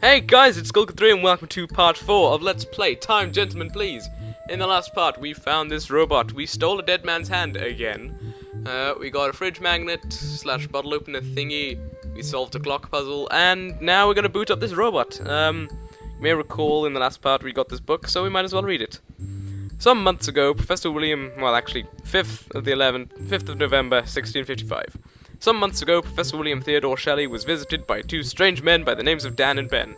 Hey guys, it's Skulker3 and welcome to part 4 of Let's Play Time Gentlemen Please. In the last part we found this robot. We stole a dead man's hand again. We got a fridge magnet slash bottle opener thingy. We solved a clock puzzle and now we're gonna boot up this robot. You may recall in the last part we got this book, so we might as well read it. Some months ago, Professor William, well actually 5th of November 1655. Some months ago, Professor William Theodore Shelley was visited by two strange men by the names of Dan and Ben.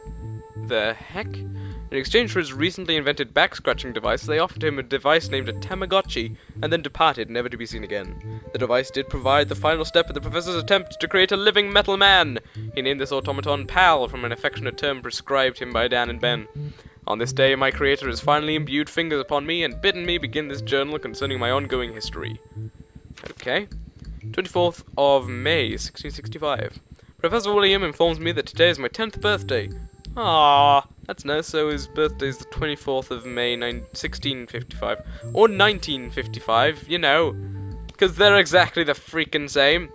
The heck? In exchange for his recently invented back-scratching device, they offered him a device named a Tamagotchi, and then departed, never to be seen again. The device did provide the final step in the professor's attempt to create a living metal man. He named this automaton Pal, from an affectionate term prescribed him by Dan and Ben. On this day, my creator has finally imbued fingers upon me and bidden me begin this journal concerning my ongoing history. Okay. 24th of May, 1665. Professor William informs me that today is my 10th birthday. Ah, that's nice. So his birthday is the 24th of May, 1655. Or 1955, you know. Because they're exactly the freaking same.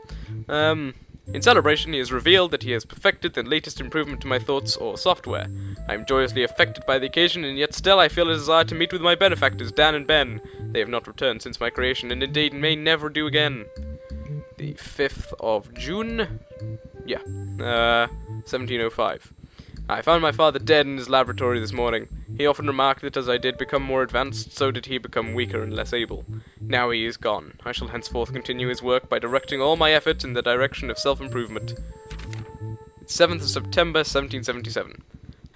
In celebration, he has revealed that he has perfected the latest improvement to my thoughts or software. I am joyously affected by the occasion, and yet still I feel a desire to meet with my benefactors, Dan and Ben. They have not returned since my creation, and indeed may never do again. The 5th of June? Yeah, 1705. I found my father dead in his laboratory this morning. He often remarked that as I did become more advanced, so did he become weaker and less able. Now he is gone. I shall henceforth continue his work by directing all my efforts in the direction of self-improvement. 7th of September, 1777.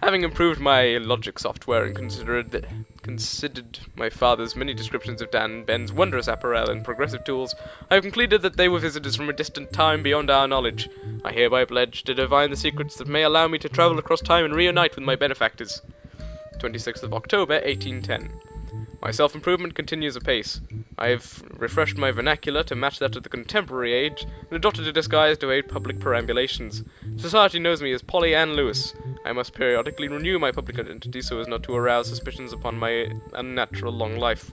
Having improved my logic software and considered my father's many descriptions of Dan and Ben's wondrous apparel and progressive tools, I have concluded that they were visitors from a distant time beyond our knowledge. I hereby pledge to divine the secrets that may allow me to travel across time and reunite with my benefactors. 26th of October, 1810. My self-improvement continues apace. I have refreshed my vernacular to match that of the contemporary age, and adopted a disguise to aid public perambulations. Society knows me as Polly Ann Lewis. I must periodically renew my public identity so as not to arouse suspicions upon my unnatural long life.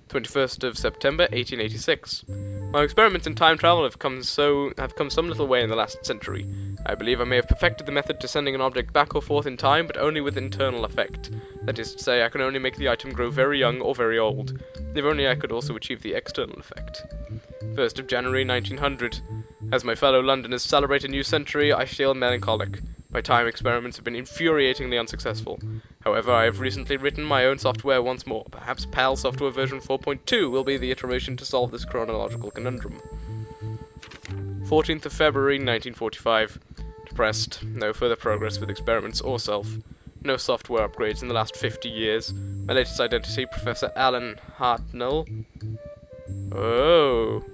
21st of September, 1886. My experiments in time travel have come some little way in the last century. I believe I may have perfected the method to sending an object back or forth in time, but only with internal effect. That is to say, I can only make the item grow very young or very old. If only I could also achieve the external effect. 1st of January, 1900. As my fellow Londoners celebrate a new century, I feel melancholic. My time experiments have been infuriatingly unsuccessful. However, I have recently written my own software once more. Perhaps PAL software version 4.2 will be the iteration to solve this chronological conundrum. 14th of February, 1945. Depressed. No further progress with experiments or self. No software upgrades in the last 50 years. My latest identity, Professor Alan Hartnell. Oh.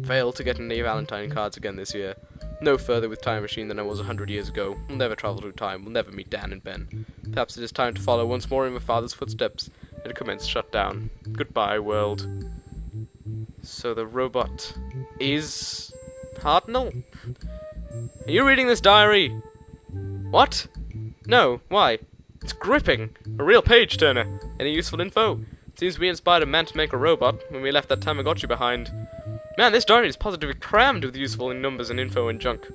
Failed to get any Valentine cards again this year. No further with Time Machine than I was 100 years ago. We'll never travel through time. We'll never meet Dan and Ben. Perhaps it is time to follow once more in my father's footsteps and commence shutdown. Goodbye, world. So the robot is Hartnell? Are you reading this diary? What? No, why? It's gripping. A real page-turner. Any useful info? Seems we inspired a man to make a robot when we left that Tamagotchi behind. Man, this diary is positively crammed with useful numbers and info and junk.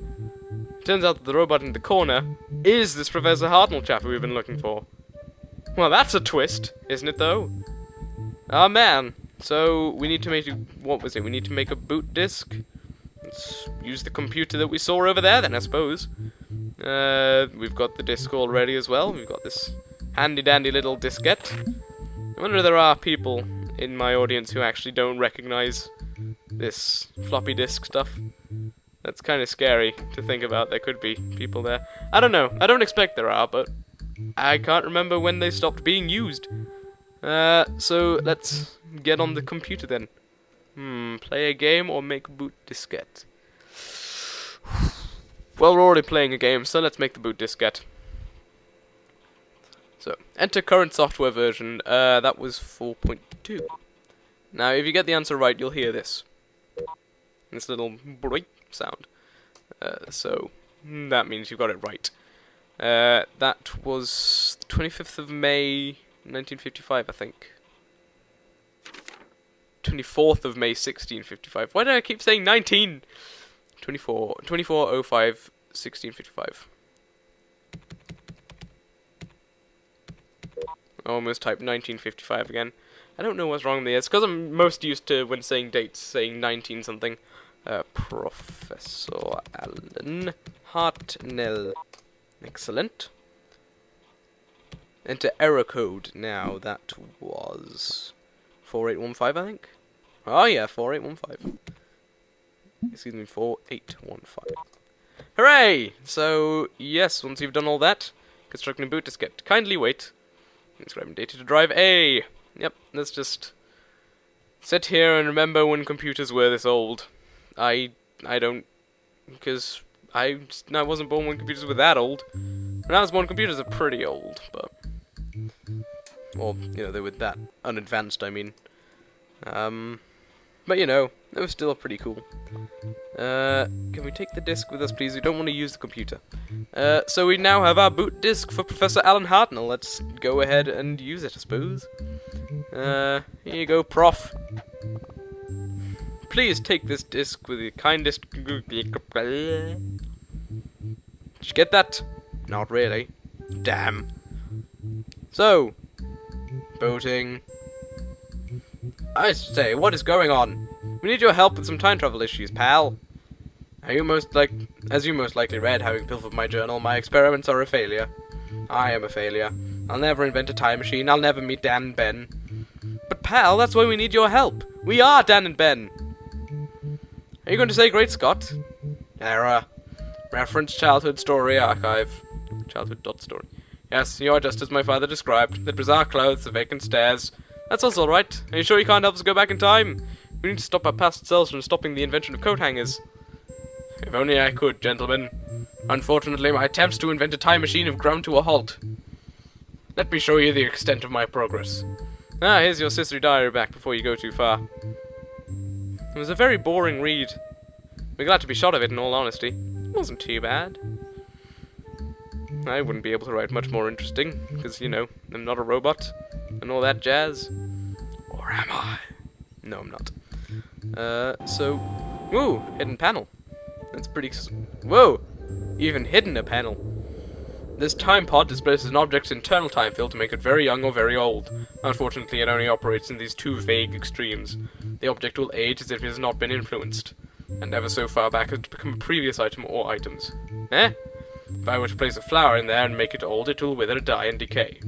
Turns out that the robot in the corner is this Professor Hartnell chap we've been looking for. Well, that's a twist, isn't it, though? Ah, man. So, we need to make what was it? We need to make a boot disk? Let's use the computer that we saw over there, then, I suppose. We've got the disk already as well. We've got this handy-dandy little diskette. I wonder if there are people in my audience who actually don't recognize this floppy disk stuff. That's kind of scary to think about. There could be people there. I don't know. I don't expect there are, but I can't remember when they stopped being used. So let's get on the computer then. Play a game or make boot diskette? Well, we're already playing a game, so let's make the boot diskette. So, enter current software version. That was 4.2. Now, if you get the answer right, you'll hear this. This little break sound. So, that means you got it right. That was the 25th of May, 1955, I think. 24th of May, 1655. Why did I keep saying 19? 2405 1655. Almost typed 1955 again. I don't know what's wrong with me. It's because I'm most used to, when saying dates, saying 19 something. Professor Alan Hartnell. Excellent. Enter error code. Now, that was 4815, I think. Oh yeah, 4815. Excuse me, 4815. Hooray! So, yes, once you've done all that, constructing a boot diskette. Kindly wait. Inscribing data to drive A. Yep, let's just sit here and remember when computers were this old. I don't, because I wasn't born when computers were that old. When I was born, computers are pretty old, but, well, you know, they were that unadvanced, I mean. But you know, it was still pretty cool. Can we take the disk with us, please? We don't want to use the computer. So we now have our boot disk for Professor Alan Hartnell. Let's go ahead and use it, I suppose. Here you go, Prof. Please take this disk with the kindest... Did you get that? Not really. Damn. So, booting. I say, what is going on? We need your help with some time travel issues, pal. As you most likely read, having pilfered my journal, my experiments are a failure. I am a failure. I'll never invent a time machine. I'll never meet Dan and Ben. But pal, that's why we need your help. We are Dan and Ben. Are you going to say Great Scott? Error. Reference childhood story archive. Childhood.story. Yes, you are just as my father described. The bizarre clothes, the vacant stairs. That's also alright. Are you sure you can't help us go back in time? We need to stop our past selves from stopping the invention of coat hangers. If only I could, gentlemen. Unfortunately, my attempts to invent a time machine have ground to a halt. Let me show you the extent of my progress. Ah, here's your sisterly diary back before you go too far. It was a very boring read. We're glad to be shot of it, in all honesty. It wasn't too bad. I wouldn't be able to write much more interesting, because, you know, I'm not a robot, and all that jazz. Or am I? No, I'm not. Woo! Hidden panel. That's pretty... Whoa! Even hidden a panel. This time pod displaces an object's internal time field to make it very young or very old. Unfortunately, it only operates in these two vague extremes. The object will age as if it has not been influenced, and ever so far back as to become a previous item or items. Eh? If I were to place a flower in there and make it old, it will wither, die, and decay,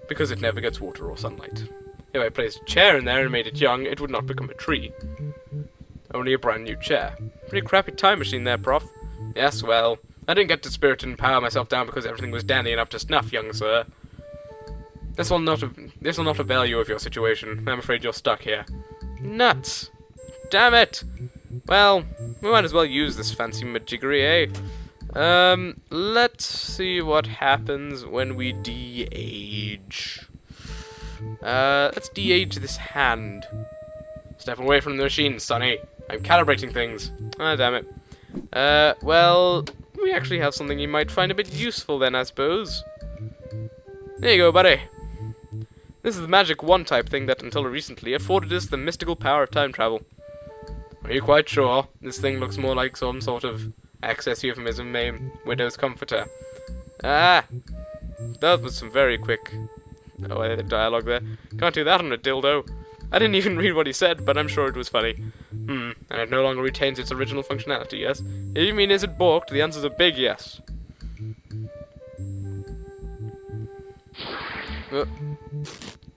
because it never gets water or sunlight. If I placed a chair in there and made it young, it would not become a tree. Only a brand new chair. Pretty crappy time machine there, Prof. Yes, well, I didn't get to spirit and power myself down because everything was dandy enough to snuff, young sir. This will not avail you of your situation. I'm afraid you're stuck here. Nuts! Damn it! Well, we might as well use this fancy majiggery, eh? Let's see what happens when we de-age. Let's de-age this hand. Step away from the machine, Sonny. I'm calibrating things. Ah, damn it. Well, we actually have something you might find a bit useful then, I suppose. There you go, buddy. This is the magic one type thing that, until recently, afforded us the mystical power of time travel. Are you quite sure? This thing looks more like some sort of access euphemism named Widow's Comforter. Ah! That was some very quick dialogue there. Can't do that on a dildo. I didn't even read what he said, but I'm sure it was funny. And it no longer retains its original functionality, yes? You mean, is it balked? The answer's a big yes.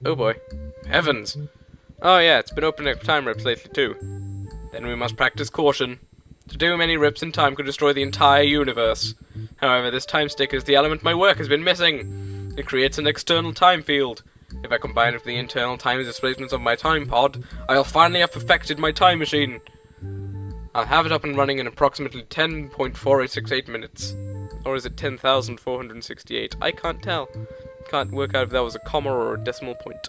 Oh boy. Heavens! Oh yeah, it's been opening up time rips lately too. Then we must practice caution. To do many rips in time could destroy the entire universe. However, this time stick is the element my work has been missing. It creates an external time field. If I combine it with the internal time displacements of my time pod, I'll finally have perfected my time machine. I'll have it up and running in approximately 10.4868 minutes. Or is it 10,468? I can't tell. Can't work out if that was a comma or a decimal point.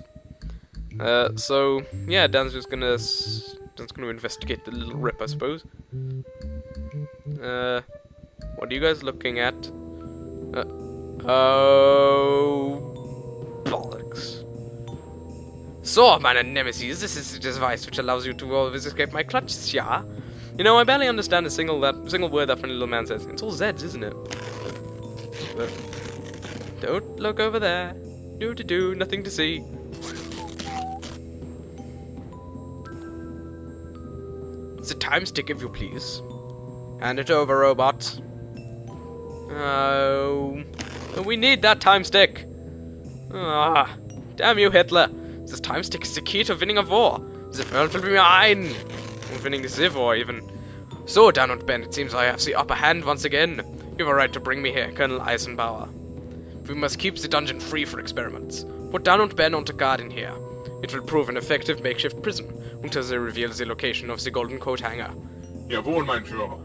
So, yeah, Dan's just gonna investigate the little rip, I suppose. What are you guys looking at? Oh... bollocks. So, meine Nemesis, this is a device which allows you to always escape my clutches, yeah? You know, I barely understand a single word that funny little man says. It's all Z's, isn't it? But don't look over there. Do, nothing to see. It's a time stick, if you please. Hand it over, robot. Oh, we need that time stick. Ah, damn you, Hitler. This time stick is the key to winning a war. The world will be mine. Winning the war, even. So, Downward Ben, it seems I have the upper hand once again. You were right to bring me here, Colonel Eisenbauer. We must keep the dungeon free for experiments. Put Downward Ben onto guard in here. It will prove an effective makeshift prison until they reveal the location of the Golden Coat Hangar. Jawohl, mein Führer.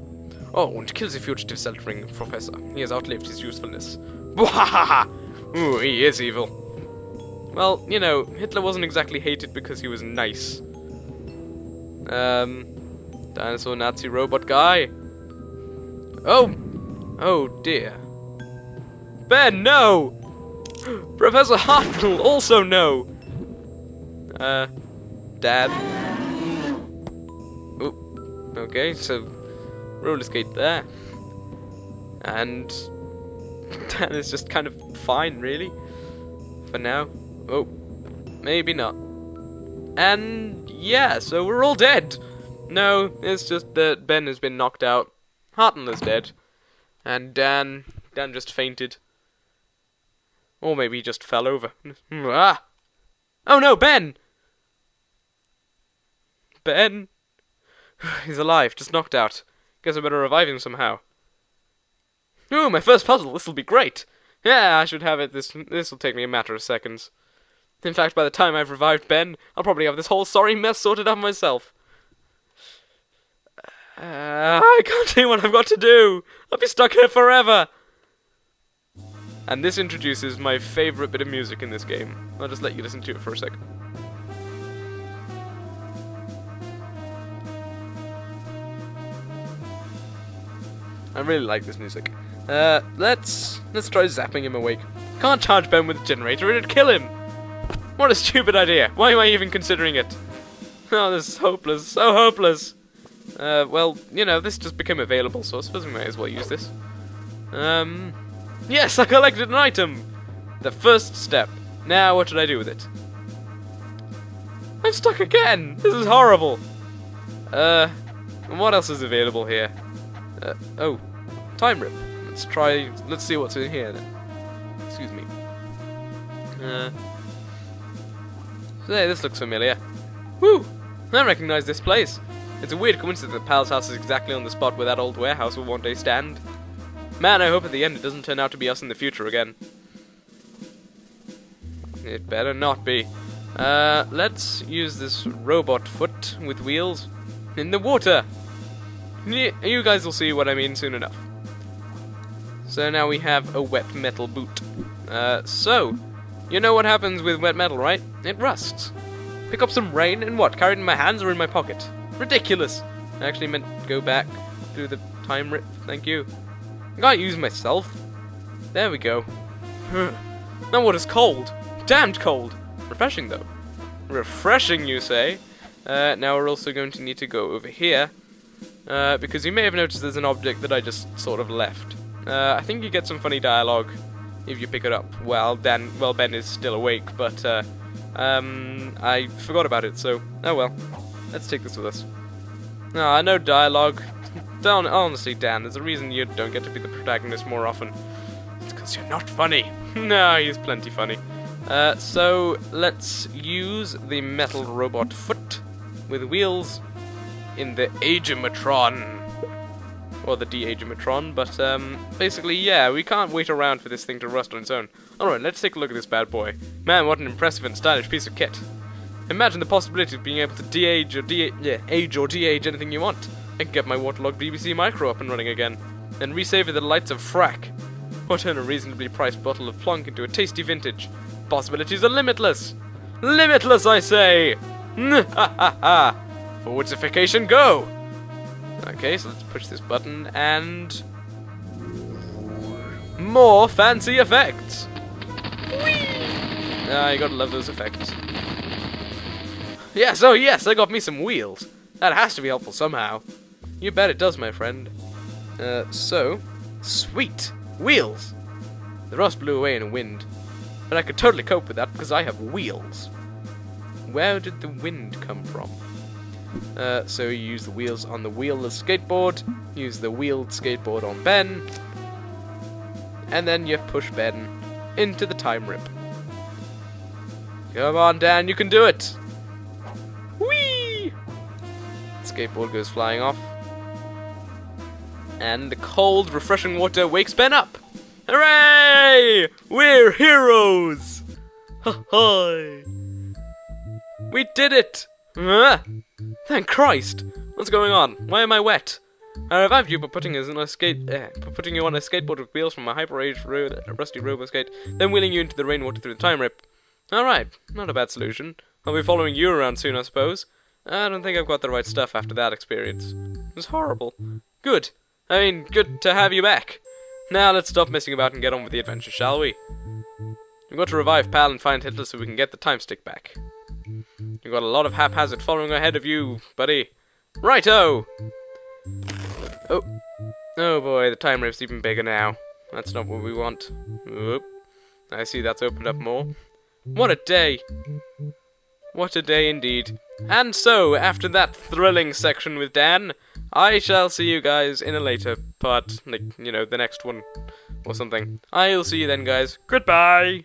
Oh, and kill the fugitive Seltring professor. He has outlived his usefulness. Bwahaha! Ooh, he is evil. Well, you know, Hitler wasn't exactly hated because he was nice. Dinosaur Nazi robot guy. Oh! Oh dear. Ben, no! Professor Hartnell, also no! Dad. Oop. Okay, so roller skate there. And Dan is just kind of fine, really. For now. Oh. Maybe not. And yeah, so we're all dead. No, it's just that Ben has been knocked out. Hartnell is dead. And Dan just fainted. Or maybe he just fell over. Ah! Oh no, Ben! Ben! He's alive, just knocked out. Guess I better revive him somehow. Ooh, my first puzzle, this'll be great! Yeah, I should have it, this'll take me a matter of seconds. In fact, by the time I've revived Ben, I'll probably have this whole sorry mess sorted out myself. I can't see what I've got to do! I'll be stuck here forever! And this introduces my favourite bit of music in this game. I'll just let you listen to it for a second. I really like this music. Let's try zapping him awake. Can't charge Ben with a generator, it'd kill him! What a stupid idea! Why am I even considering it? Oh, this is hopeless, so hopeless! Well, you know, this just became available, so I suppose we might as well use this. Yes, I collected an item! The first step. Now, what should I do with it? I'm stuck again! This is horrible! What else is available here? Oh, time rip. Let's see what's in here then. Excuse me. Hey, this looks familiar. Woo! I recognize this place. It's a weird coincidence that Pal's house is exactly on the spot where that old warehouse will one day stand. Man, I hope at the end it doesn't turn out to be us in the future again. It better not be. Let's use this robot foot with wheels in the water. You guys will see what I mean soon enough. So now we have a wet metal boot. So, you know what happens with wet metal, right? It rusts. Pick up some rain and what? Carry it in my hands or in my pocket? Ridiculous! I actually meant to go back through the time rip, thank you. I can't use myself. There we go. That water's cold. Damned cold. Refreshing though. Refreshing, you say? Now we're also going to need to go over here. Because you may have noticed there's an object that I just sort of left. I think you get some funny dialogue if you pick it up. Well, Ben is still awake, but I forgot about it, so oh well. Let's take this with us. No dialogue. Honestly, Dan, there's a reason you don't get to be the protagonist more often. It's because you're not funny. No, he's plenty funny. So let's use the metal robot foot with wheels in the Agimatron. Or the De-Agimatron, but basically, yeah, we can't wait around for this thing to rust on its own. Alright, let's take a look at this bad boy. Man, what an impressive and stylish piece of kit. Imagine the possibility of being able to age or de-age anything you want. I can get my waterlogged BBC Micro up and running again, then resavor the lights of frack, or turn a reasonably priced bottle of plonk into a tasty vintage. Possibilities are limitless! Limitless, I say! Ha ha ha! Forwardsification, go! Okay, so let's push this button, and more fancy effects! Ah, you gotta love those effects. Yes, oh yes, I got me some wheels. That has to be helpful somehow. You bet it does, my friend. So, sweet wheels. The rust blew away in a wind, but I could totally cope with that because I have wheels. Where did the wind come from? So you use the wheels on the wheelless skateboard, use the wheeled skateboard on Ben, and then you push Ben into the time rip. Come on, Dan, you can do it! Whee! Skateboard goes flying off. And the cold, refreshing water wakes Ben up! Hooray! We're heroes! Ha-ha! We did it! Thank Christ! What's going on? Why am I wet? I revived you by putting you on a skateboard with wheels from a hyper-aged rusty robo-skate, then wheeling you into the rainwater through the time rip. Alright, not a bad solution. I'll be following you around soon, I suppose. I don't think I've got the right stuff after that experience. It was horrible. Good. I mean, good to have you back. Now let's stop messing about and get on with the adventure, shall we? We've got to revive Pal and find Hitler so we can get the time stick back. You've got a lot of haphazard following ahead of you, buddy. Righto! Oh. Oh boy, the time rip's even bigger now. That's not what we want. Oop. I see that's opened up more. What a day! What a day indeed. And so, after that thrilling section with Dan, I shall see you guys in a later part, like, you know, the next one, or something. I'll see you then, guys. Goodbye!